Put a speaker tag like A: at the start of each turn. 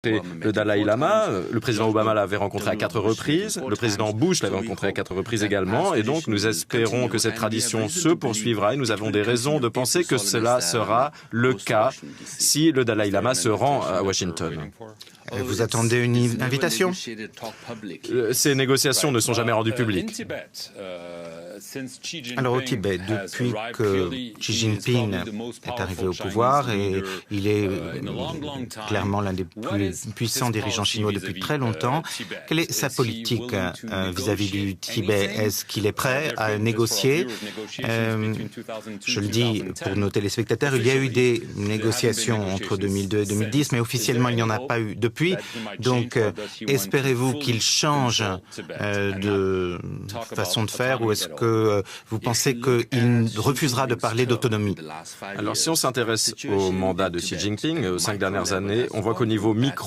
A: le Dalai Lama, le président Obama l'avait rencontré à 4 reprises, le président Bush l'avait rencontré à 4 reprises également, et donc nous espérons que cette tradition se poursuivra et nous avons des raisons de penser que cela sera le cas si le Dalai Lama se rend à Washington.
B: Vous attendez une invitation?
A: Ces négociations ne sont jamais rendues publiques.
B: Alors au Tibet, depuis que Xi Jinping est arrivé au pouvoir, et il est clairement l'un des plus puissants dirigeants chinois depuis très longtemps, quelle est sa politique vis-à-vis du Tibet? Est-ce qu'il est prêt à négocier? Je le dis pour nos téléspectateurs, il y a eu des négociations entre 2002 et 2010, mais officiellement il n'y en a pas eu depuis. Donc espérez-vous qu'il change de façon de faire, ou est-ce que vous pensez qu'il refusera de parler d'autonomie?
A: Alors si on s'intéresse au mandat de Xi Jinping, aux 5 dernières années, on voit qu'au niveau micro,